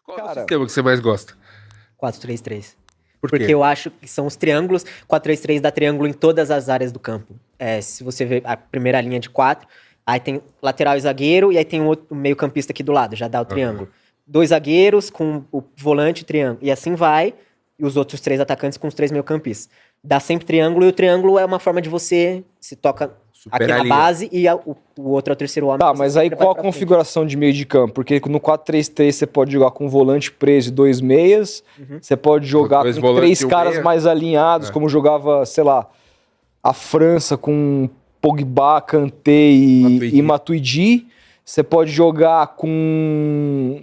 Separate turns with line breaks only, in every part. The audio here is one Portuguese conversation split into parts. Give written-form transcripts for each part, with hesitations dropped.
Qual é o sistema que você mais gosta?
4-3-3.
Por quê?
Porque eu acho que são os triângulos. 4-3-3 dá triângulo em todas as áreas do campo. Se você ver a primeira linha de 4, aí tem lateral e zagueiro, e aí tem um outro meio-campista aqui do lado, já dá o triângulo. 2 zagueiros com o volante e triângulo. E assim vai, e os outros 3 atacantes com os 3 meio-campistas. Dá sempre triângulo, e o triângulo é uma forma de você se toca
Supera
aqui
a
na
linha.
base, e o outro é o terceiro homem.
Tá,
você
mas aí
sempre
qual a
vai pra frente.
configuração de meio de campo? Porque no 4-3-3 você pode jogar com volante preso e 2 meias, você pode jogar
Dois
com
volantes
3
e um
caras
meia.
mais alinhados, como jogava, sei lá, a França com Pogba, Kanté e Matuidi. Você pode jogar com,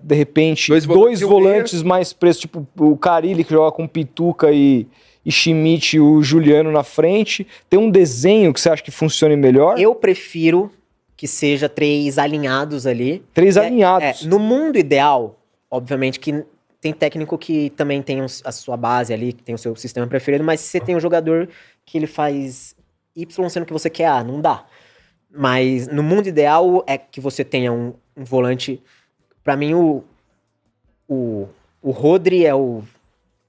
de repente,
Dois
dois
volantes e um
volantes mais presos, tipo o Carille, que joga com Pituca e Schmidt e o Juliano na frente. Tem um desenho que você acha que funcione melhor?
Eu prefiro que seja 3 alinhados ali.
3 alinhados.
No mundo ideal, obviamente que tem técnico que também tem a sua base ali, que tem o seu sistema preferido, mas se você tem um jogador que ele faz Y sendo que você quer A, não dá. Mas no mundo ideal é que você tenha um volante. Pra mim, o Rodri é o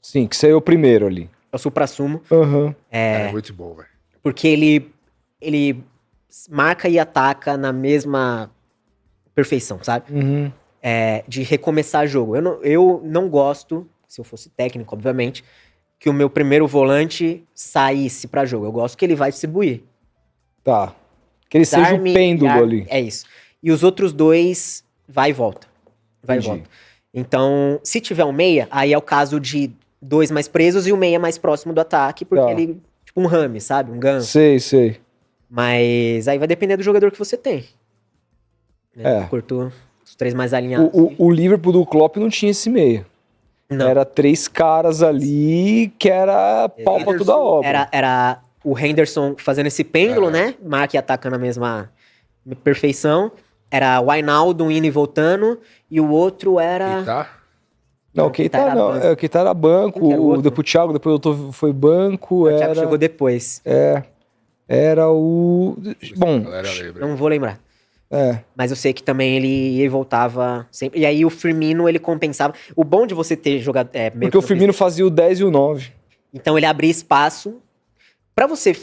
Sim, que saiu o primeiro ali.
suprassumo.
Aham.
É muito bom, velho.
Porque ele marca e ataca na mesma perfeição, sabe?
Uhum.
De recomeçar jogo. Eu não gosto, se eu fosse técnico, obviamente, que o meu primeiro volante saísse pra jogo. Eu gosto que ele vai distribuir.
Tá. Que ele seja o
Desarme,
pêndulo
arme,
ali.
É isso. E os outros 2, vai e volta. Vai
Entendi.
e volta. Então, se tiver um meia, aí é o caso de 2 mais presos e o meia mais próximo do ataque, porque
Tá.
ele, tipo um rame, sabe? Um ganso.
Sei.
Mas aí vai depender do jogador que você tem. Né? Cortou os 3 mais alinhados.
O Liverpool do Klopp não tinha esse meia.
Não.
Era 3 caras ali que era pau pra toda obra.
Era o Henderson fazendo esse pêndulo, né? Marca e ataca na mesma perfeição. Era o Wijnaldum indo e voltando. E o outro era...
Tá?
Não, o Keita não.
banco.
O Keita era banco.
Quem que era o outro?
Depois o Thiago, depois o Otto foi banco.
O Thiago chegou depois.
Era o... Bom,
Galera lembra.
Não vou lembrar.
é.
Mas eu sei que também ele ia e voltava sempre. E aí o Firmino, ele compensava. O bom de você ter jogado...
Porque o Firmino fazia o 10 e o 9.
Então ele abria espaço. Pra você...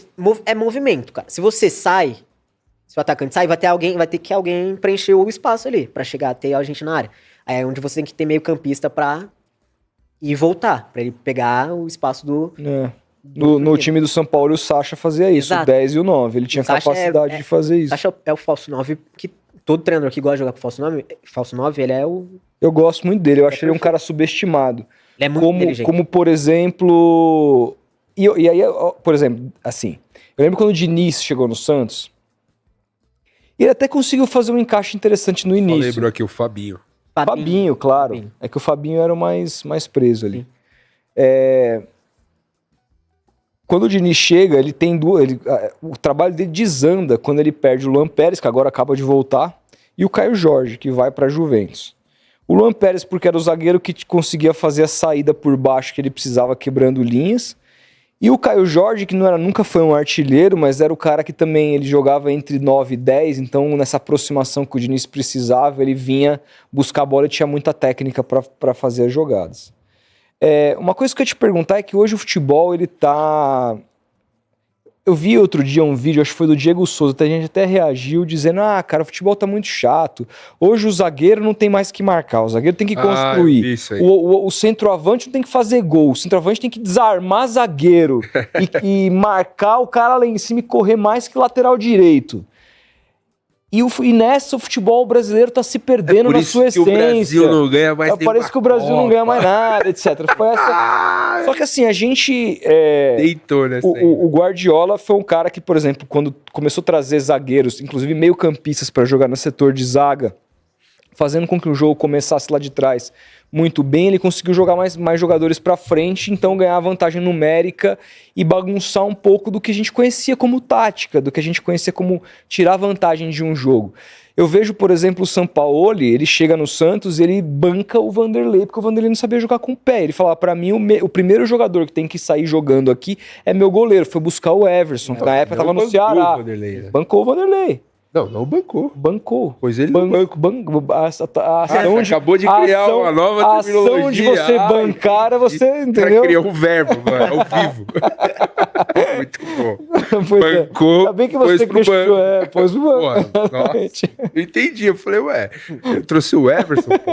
É movimento, cara. Se você sai... Se o atacante sai, vai ter que alguém preencher o espaço ali. Pra chegar até a gente na área. Aí é onde você tem que ter meio campista pra ir e voltar. Pra ele pegar o espaço do...
No time do São Paulo, o Sacha fazia isso.
Exato.
O 10 e o 9. Ele tinha
O Sacha
capacidade de fazer isso.
Sacha é o falso 9, que todo treinador que gosta de jogar com falso 9, ele é o...
Eu gosto muito dele. Eu acho ele um cara subestimado.
Ele é muito inteligente.
Como, por exemplo... E aí, por exemplo, assim... Eu lembro quando o Diniz chegou no Santos, ele até conseguiu fazer um encaixe interessante no
Só
início.
lembrou aqui o Fabinho.
Fabinho, claro.
Fabinho.
É que o Fabinho era o mais preso ali. Quando o Diniz chega, ele tem o trabalho dele desanda quando ele perde o Luan Pérez, que agora acaba de voltar, e o Caio Jorge, que vai para a Juventus. O Luan Pérez, porque era o zagueiro que conseguia fazer a saída por baixo que ele precisava, quebrando linhas. E o Caio Jorge, que nunca foi um artilheiro, mas era o cara que também ele jogava entre 9 e 10, então nessa aproximação que o Diniz precisava, ele vinha buscar a bola e tinha muita técnica para fazer as jogadas. Uma coisa que eu ia te perguntar é que hoje o futebol, ele tá... Eu vi outro dia um vídeo, acho que foi do Diego Souza, a gente até reagiu dizendo, cara, o futebol tá muito chato. Hoje o zagueiro não tem mais que marcar, o zagueiro tem que construir.
Eu vi isso aí.
O centroavante não tem que fazer gol, o centroavante tem que desarmar zagueiro e marcar o cara lá em cima e correr mais que lateral direito. E nessa o futebol brasileiro tá se perdendo na sua essência.
O Brasil não ganha mais
Parece que o Brasil não ganha mais nada, etc. Só que assim, a gente...
Deitou nessa aí.
O Guardiola foi um cara que, por exemplo, quando começou a trazer zagueiros, inclusive meio-campistas para jogar no setor de zaga, fazendo com que o jogo começasse lá de trás muito bem, ele conseguiu jogar mais jogadores para frente, então ganhar vantagem numérica e bagunçar um pouco do que a gente conhecia como tática, do que a gente conhecia como tirar vantagem de um jogo. Eu vejo, por exemplo, o Sampaoli, ele chega no Santos e ele banca o Vanderlei, porque o Vanderlei não sabia jogar com o pé. Ele falava, para mim, o primeiro jogador que tem que sair jogando aqui é meu goleiro. Foi buscar o Everson, que na época estava no Ceará. Bancou o Vanderlei.
Não bancou.
Bancou.
Pois ele não bancou.
A ação de,
acabou de criar uma nova
a ação de
terminologia.
você bancar, você,
O cara
entendeu?
criou um verbo, mano, ao vivo. Muito bom.
Pois é.
Bancou,
Ainda bem que
pôs
você
pro
questionou.
banco.
Pôs pro banco.
Porra, nossa, eu entendi. Eu falei, ué, eu trouxe o Everson, pô.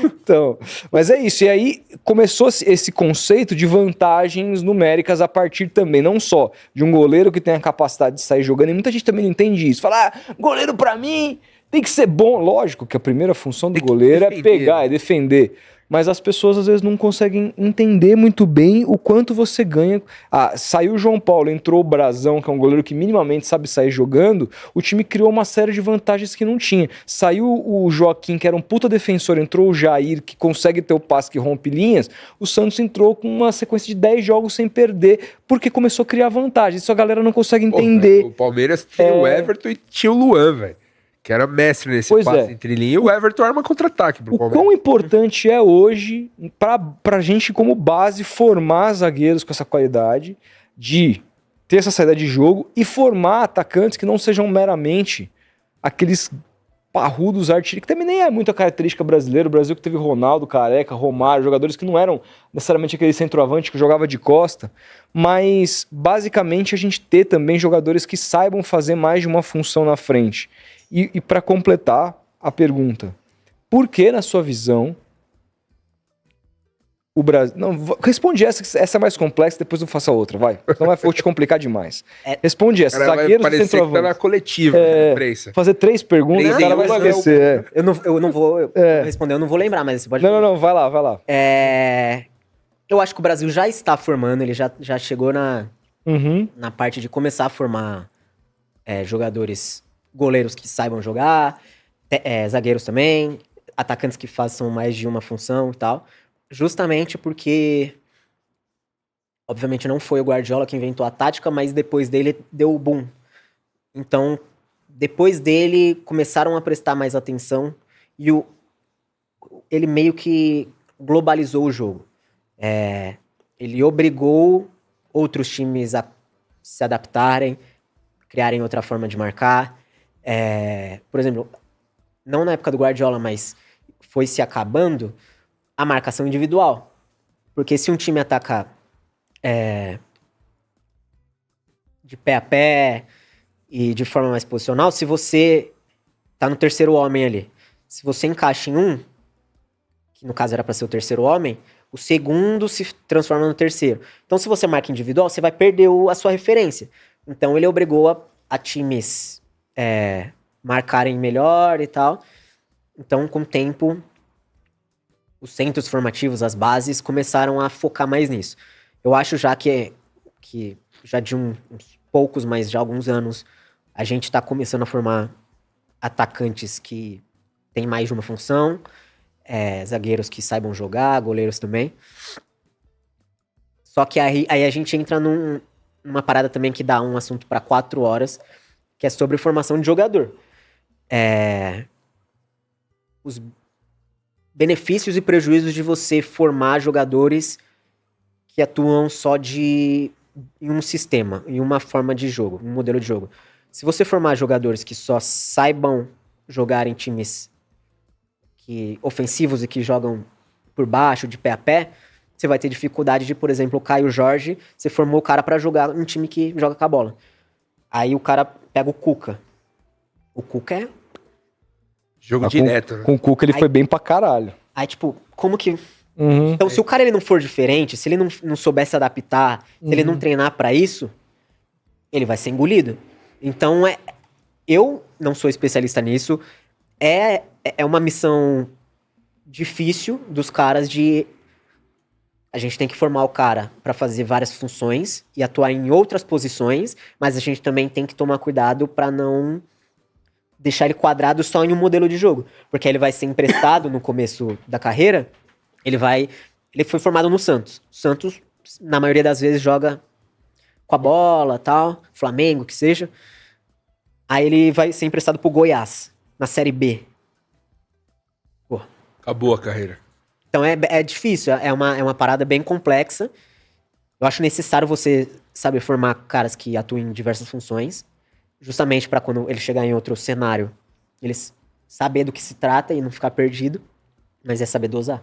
Então, mas é isso. E aí começou esse conceito de vantagens numéricas a partir também, não só de um goleiro que tem a capacidade de sair jogando, e muita gente também não entende isso. Fala, goleiro pra mim tem que ser bom. Lógico que a primeira função do goleiro é pegar, é defender. Mas as pessoas às vezes não conseguem entender muito bem o quanto você ganha. Saiu o João Paulo, entrou o Brazão, que é um goleiro que minimamente sabe sair jogando, o time criou uma série de vantagens que não tinha. Saiu o Joaquim, que era um puta defensor, entrou o Jair, que consegue ter o passe que rompe linhas, o Santos entrou com uma sequência de 10 jogos sem perder, porque começou a criar vantagens. Isso a galera não consegue entender.
O Palmeiras tinha o Everton e tinha o Luan, velho. Que era mestre nesse passe entre linha, e o Everton arma contra-ataque pro Palmeiras.
O quão importante é hoje, pra gente como base, formar zagueiros com essa qualidade, de ter essa saída de jogo e formar atacantes que não sejam meramente aqueles parrudos artilheiros, que também nem é muita característica brasileira. O Brasil que teve Ronaldo, Careca, Romário, jogadores que não eram necessariamente aquele centroavante que jogava de costa, mas basicamente a gente ter também jogadores que saibam fazer mais de uma função na frente. E para completar a pergunta, por que, na sua visão, o Brasil... Não, responde essa é mais complexa, depois eu faço a outra, vai. Senão vou te complicar demais. Responde essa.
Zagueiros e centroavantes. Que tá na coletiva, imprensa.
Fazer 3 perguntas, o cara vai esquecer.
Eu não vou responder, eu não vou lembrar, mas você pode...
Não, vai lá.
Eu acho que o Brasil já está formando, ele já chegou na parte de começar a formar jogadores... Goleiros que saibam jogar, zagueiros também, atacantes que façam mais de uma função e tal. Justamente porque, obviamente, não foi o Guardiola que inventou a tática, mas depois dele deu o boom. Então, depois dele, começaram a prestar mais atenção e ele meio que globalizou o jogo. Ele obrigou outros times a se adaptarem, criarem outra forma de marcar. Por exemplo, não na época do Guardiola, mas foi se acabando a marcação individual. Porque se um time ataca de pé a pé e de forma mais posicional, se você tá no terceiro homem ali, se você encaixa em um, que no caso era para ser o terceiro homem, o segundo se transforma no terceiro. Então, se você marca individual, você vai perder a sua referência. Então, ele obrigou a times marcarem melhor e tal. Então, com o tempo, os centros formativos, as bases, começaram a focar mais nisso. Eu acho já que já de uns poucos, mas já alguns anos, a gente está começando a formar atacantes que têm mais de uma função, zagueiros que saibam jogar, goleiros também. Só que aí a gente entra numa parada também que dá um assunto para 4 horas, que é sobre formação de jogador. Os benefícios e prejuízos de você formar jogadores que atuam só em um sistema, em uma forma de jogo, um modelo de jogo. Se você formar jogadores que só saibam jogar em times ofensivos e que jogam por baixo, de pé a pé, você vai ter dificuldade de, por exemplo, o Caio Jorge, você formou o cara pra jogar um time que joga com a bola. Aí o cara pega o Cuca. O Cuca é...
Jogo direto, né?
Com o Cuca ele foi bem pra caralho.
Aí, tipo, como que... Então, se o cara ele não for diferente, se ele não souber se adaptar, se ele não treinar pra isso, ele vai ser engolido. Então, eu não sou especialista nisso. É uma missão difícil dos caras de... A gente tem que formar o cara pra fazer várias funções e atuar em outras posições, mas a gente também tem que tomar cuidado pra não deixar ele quadrado só em um modelo de jogo. Porque ele vai ser emprestado no começo da carreira, ele foi formado no Santos. O Santos, na maioria das vezes, joga com a bola, tal, Flamengo, que seja. Aí ele vai ser emprestado pro Goiás, na Série B. Pô.
Acabou a carreira.
Então é difícil, é uma parada bem complexa. Eu acho necessário você saber formar caras que atuem em diversas funções. justamente para quando ele chegar em outro cenário, eles saber do que se trata e não ficar perdido, mas é saber dosar.